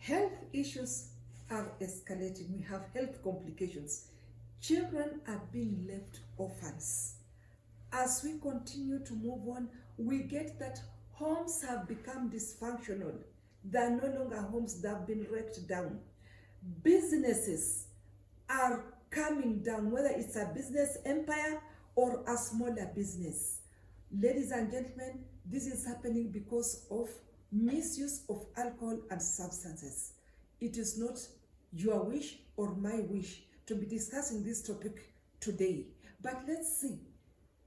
Health issues are escalating. We have health complications. Children are being left orphans. As we continue to move on, we get that homes have become dysfunctional. They are no longer homes that have been wrecked down. Businesses are coming down, whether it's a business empire or a smaller business. Ladies and gentlemen, this is happening because of misuse of alcohol and substances. It is not your wish or my wish to be discussing this topic today, but let's see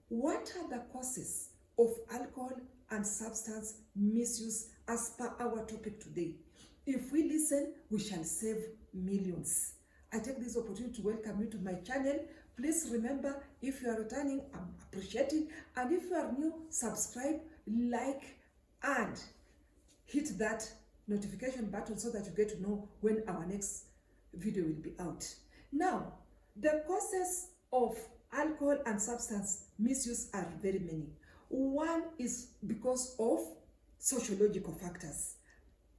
what are the causes of alcohol and substance misuse as per our topic today. If we listen, we shall save millions. I take this opportunity to welcome you to my channel. Please remember, if you are returning, I'm appreciating. And if you are new, subscribe, like, and hit that notification button so that you get to know when our next video will be out. Now, the causes of alcohol and substance misuse are very many. One is because of sociological factors.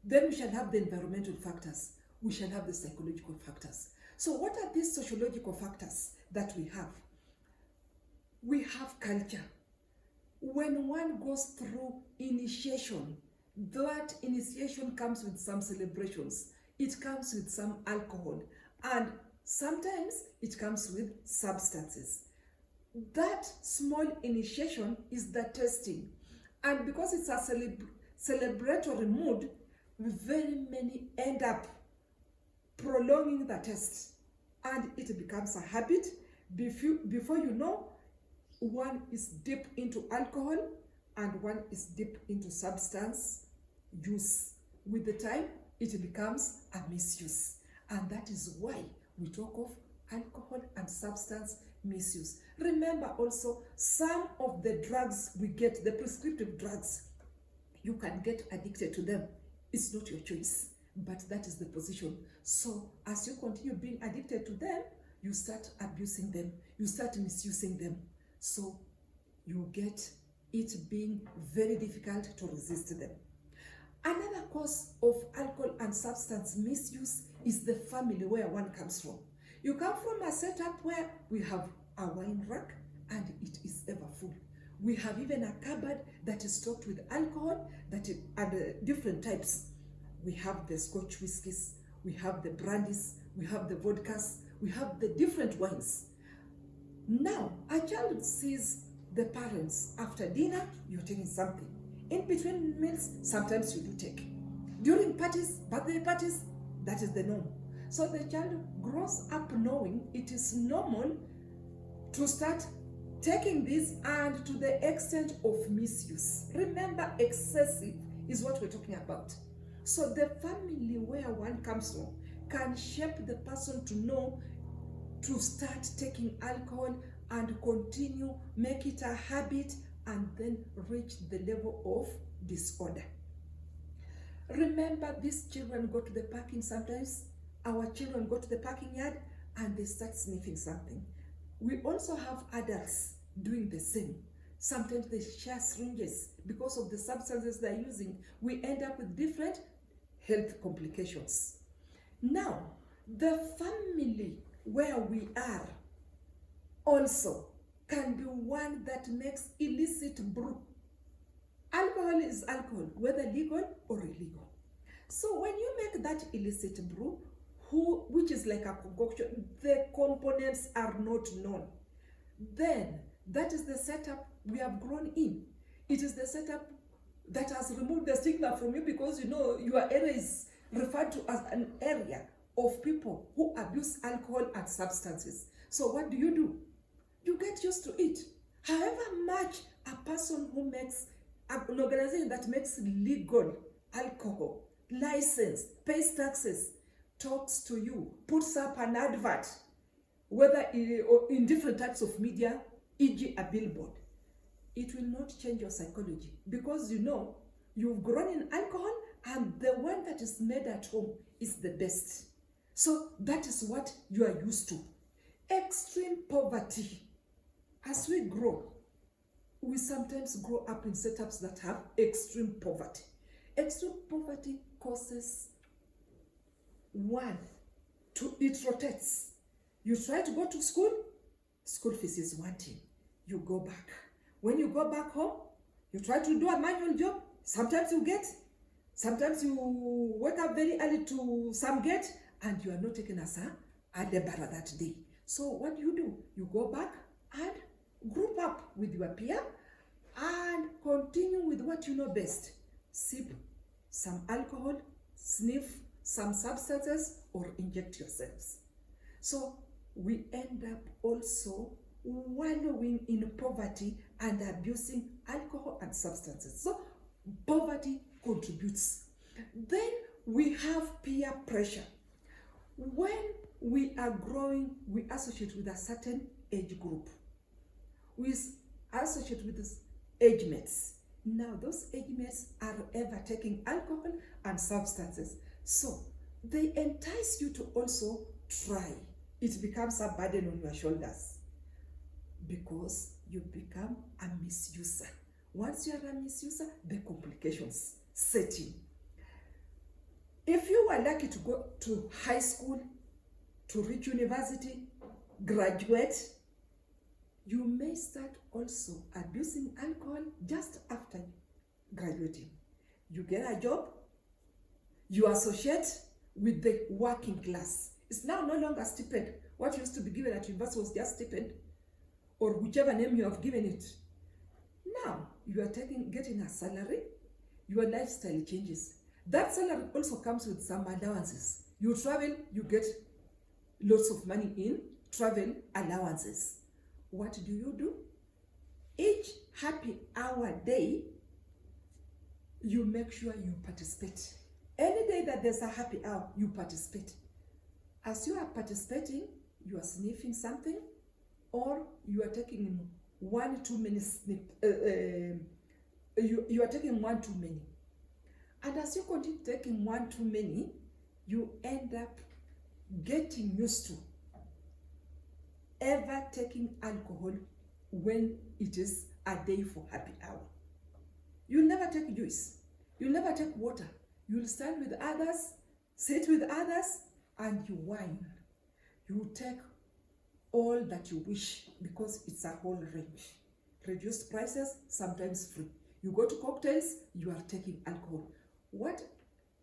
Then we shall have the environmental factors. We shall have the psychological factors. So what are these sociological factors that we have? We have culture. When one goes through initiation, that initiation comes with some celebrations. It comes with some alcohol. And sometimes it comes with substances. That small initiation is the testing. And because it's a celebratory mood, very many end up prolonging the test. And it becomes a habit. Before you know, one is deep into alcohol and one is deep into substance use. With the time, it becomes a misuse. And that is why we talk of alcohol and substance misuse. Remember also, some of the drugs we get, the prescriptive drugs, you can get addicted to them. It's not your choice, but that is the position. So as you continue being addicted to them, you start abusing them, you start misusing them. So you get it being very difficult to resist them. Another cause of alcohol and substance misuse is the family where one comes from. You come from a setup where we have a wine rack and it is ever full. We have even a cupboard that is stocked with alcohol and different types. We have the Scotch whiskies, we have the brandies, we have the vodkas, we have the different wines. Now, a child sees the parents after dinner, you're taking something. In between meals, sometimes you do take. During parties, birthday parties, that is the norm. So the child grows up knowing it is normal to start taking this, and to the extent of misuse. Remember, excessive is what we're talking about. So the family where one comes from can shape the person to know to start taking alcohol and continue, make it a habit, and then reach the level of disorder. Remember, these children go to the parking sometimes. Our children go to the parking yard and they start sniffing something. We also have adults doing the same. Sometimes they share syringes because of the substances they're using. We end up with different health complications. Now, the family where we are also can be one that makes illicit brew. Alcohol is alcohol, whether legal or illegal. So when you make that illicit brew, which is like a concoction, the components are not known. Then that is the setup we have grown in. It is the setup that has removed the stigma from you, because you know your area is referred to as an area of people who abuse alcohol and substances. So what do? You get used to it. However much a person who makes an organization that makes legal alcohol, license, pays taxes, talks to you, puts up an advert, whether in different types of media, e.g. a billboard, it will not change your psychology, because you know you've grown in alcohol and the one that is made at home is the best. So that is what you are used to. Extreme poverty. As we grow, we sometimes grow up in setups that have extreme poverty. Extreme poverty causes One, it rotates. You try to go to school fees is one thing. You go back. When you go back home, you try to do a manual job. Sometimes you get, sometimes you wake up very early to some get, and you are not taken as a laborer that day. So what do? You go back and group up with your peer and continue with what you know best. Sip some alcohol, sniff some substances, or inject yourselves. So we end up also wallowing in poverty and abusing alcohol and substances. So poverty contributes. Then we have peer pressure. When we are growing, we associate with a certain age group. We associate with these age mates. Now those age mates are ever taking alcohol and substances. So they entice you to also try. It becomes a burden on your shoulders because you become a misuser. Once you are a misuser, the complications set in. If you were lucky to go to high school, to reach university, graduate, you may start also abusing alcohol just after graduating. You get a job, you associate with the working class. It's now no longer stipend. What used to be given at university was just stipend, or whichever name you have given it. Now you are getting a salary, your lifestyle changes. That salary also comes with some allowances. You travel, you get lots of money in travel allowances. What do? Each happy hour day, you make sure you participate. Any day that there's a happy hour, you participate. As you are participating, you are sniffing something, or you are taking one too many you are taking one too many. And as you continue taking one too many, you end up getting used to ever taking alcohol when it is a day for happy hour. You'll never take juice. You'll never take water. You'll stand with others, sit with others, and you wine. You take all that you wish because it's a whole range. Reduced prices, sometimes free. You go to cocktails, you are taking alcohol. What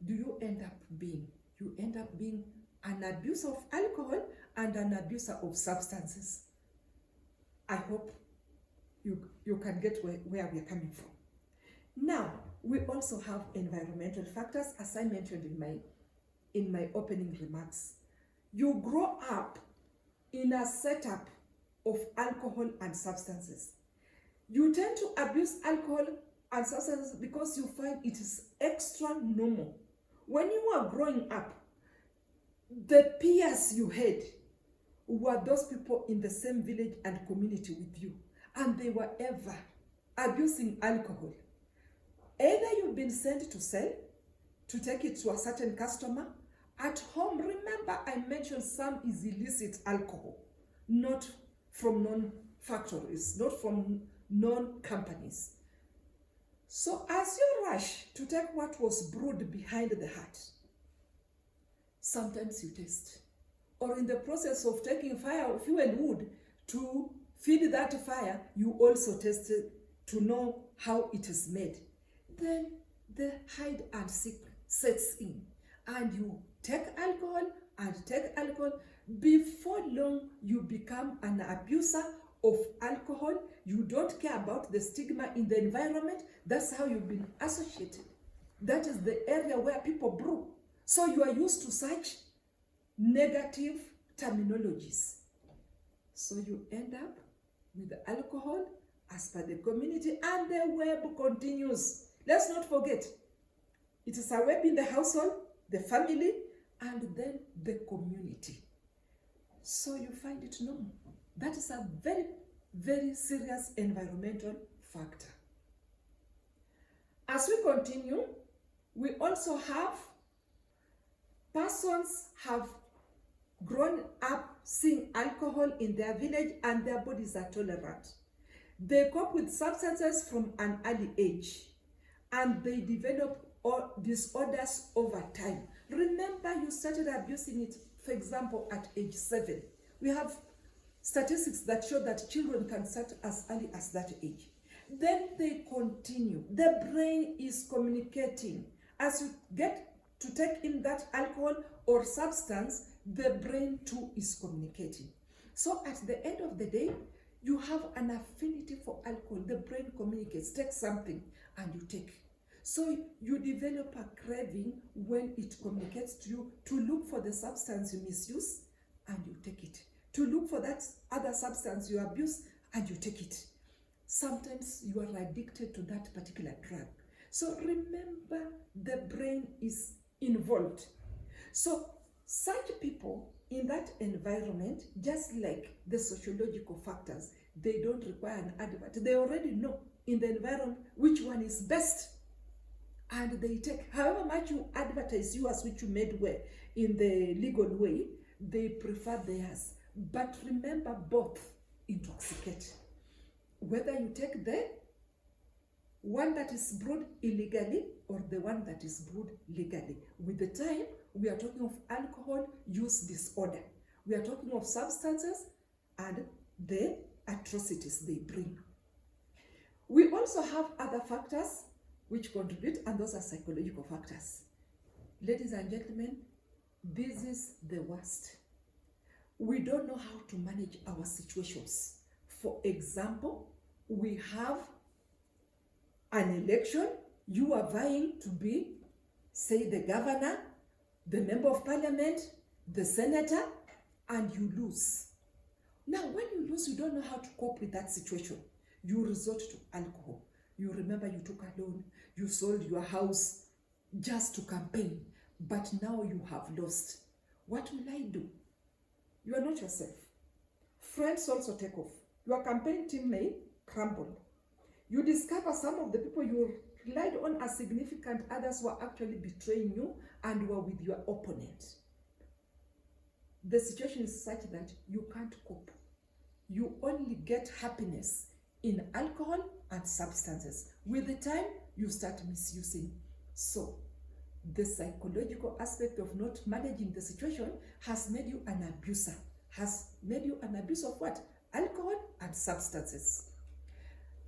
do you end up being? You end up being an abuser of alcohol and an abuser of substances. I hope you can get where we are coming from. Now, we also have environmental factors, as I mentioned in my opening remarks. You grow up in a setup of alcohol and substances. You tend to abuse alcohol and substances because you find it is extra normal. When you are growing up, the peers you had were those people in the same village and community with you, and they were ever abusing alcohol. Either you've been sent to sell, to take it to a certain customer. At home, remember I mentioned some is illicit alcohol, not from non-factories, not from non-companies. So as you rush to take what was brewed behind the hut, sometimes you taste. Or in the process of taking fuel wood to feed that fire, you also taste it to know how it is made. Then the hide and seek sets in, and you take alcohol and take alcohol. Before long, you become an abuser of alcohol. You don't care about the stigma in the environment. That's how you've been associated. That is the area where people brew. So you are used to such negative terminologies. So you end up with alcohol as per the community, and the web continues. Let's not forget, it is a web in the household, the family, and then the community. So you find it normal. That is a very, very serious environmental factor. As we continue, we also have persons have grown up seeing alcohol in their village and their bodies are tolerant. They cope with substances from an early age, and they develop or disorders over time. Remember, you started abusing it, for example, at age 7. We have statistics that show that children can start as early as that age. Then they continue. The brain is communicating. As you get to take in that alcohol or substance, the brain too is communicating. So at the end of the day, you have an affinity for alcohol. The brain communicates. Take something and you take. So you develop a craving when it communicates to you to look for the substance you misuse and you take it. To look for that other substance you abuse and you take it. Sometimes you are addicted to that particular drug. So remember, the brain is involved. So such people in that environment, just like the sociological factors, they don't require an advert. They already know in the environment which one is best. And they take, however much you advertise yours, which you made well in the legal way, they prefer theirs. But remember, both intoxicate. Whether you take the one that is brewed illegally or the one that is brewed legally. With the time, we are talking of alcohol use disorder. We are talking of substances and the atrocities they bring. We also have other factors which contribute, and those are psychological factors. Ladies and gentlemen, this is the worst. We don't know how to manage our situations. For example, we have an election. You are vying to be, say, the governor, the member of parliament, the senator, and you lose. Now, when you lose, you don't know how to cope with that situation. You resort to alcohol. You remember you took a loan, you sold your house just to campaign, but now you have lost. What will I do? You are not yourself. Friends also take off. Your campaign team may crumble. You discover some of the people you relied on as significant, others were actually betraying you and were with your opponent. The situation is such that you can't cope. You only get happiness in alcohol and substances. With the time, you start misusing. So, the psychological aspect of not managing the situation has made you an abuser. Has made you an abuser of what? Alcohol and substances.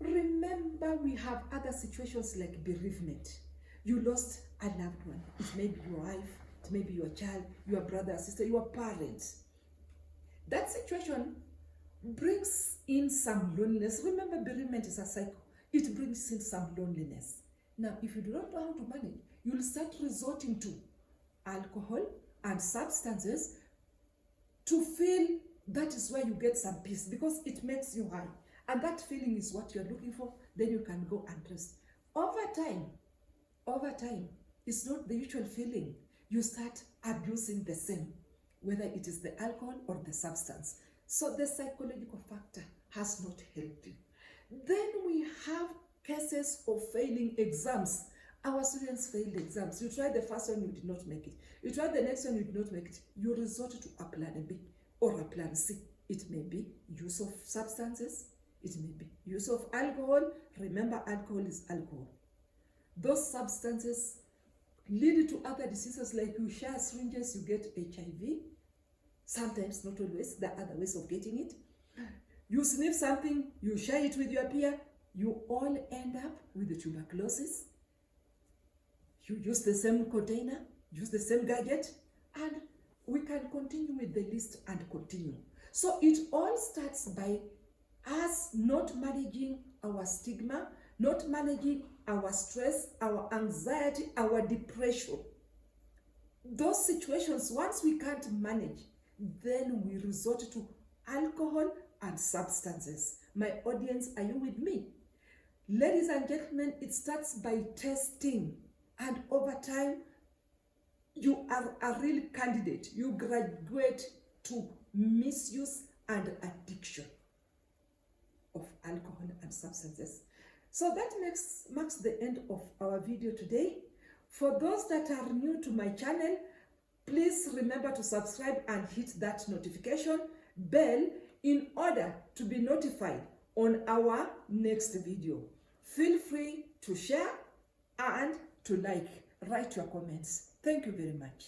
Remember, we have other situations like bereavement. You lost a loved one. It may be your wife, it may be your child, your brother, sister, your parents. That situation brings in some loneliness. Remember, bereavement is a cycle. It brings in some loneliness. Now, if you do not know how to manage, you'll start resorting to alcohol and substances to feel that is where you get some peace, because it makes you high. And that feeling is what you're looking for. Then you can go and rest. Over time, it's not the usual feeling. You start abusing the same, whether it is the alcohol or the substance. So the psychological factor has not helped you. Then we have cases of failing exams. Our students failed exams. You tried the first one, you did not make it. You tried the next one, you did not make it. You resort to a plan B or a plan C. It may be use of substances. It may be use of alcohol. Remember, alcohol is alcohol. Those substances lead to other diseases, like you share syringes, you get HIV. Sometimes, not always, there are other ways of getting it. You sniff something, you share it with your peer, you all end up with the tuberculosis. You use the same container, use the same gadget, and we can continue with the list and continue. So it all starts by us not managing our stigma, not managing our stress, our anxiety, our depression. Those situations, once we can't manage, then we resort to alcohol and substances. My audience, are you with me? Ladies and gentlemen, it starts by testing, and over time, you are a real candidate. You graduate to misuse and addiction of alcohol and substances. So that marks the end of our video today. For those that are new to my channel, please remember to subscribe and hit that notification bell in order to be notified on our next video. Feel free to share and to like. write your comments. Thank you very much.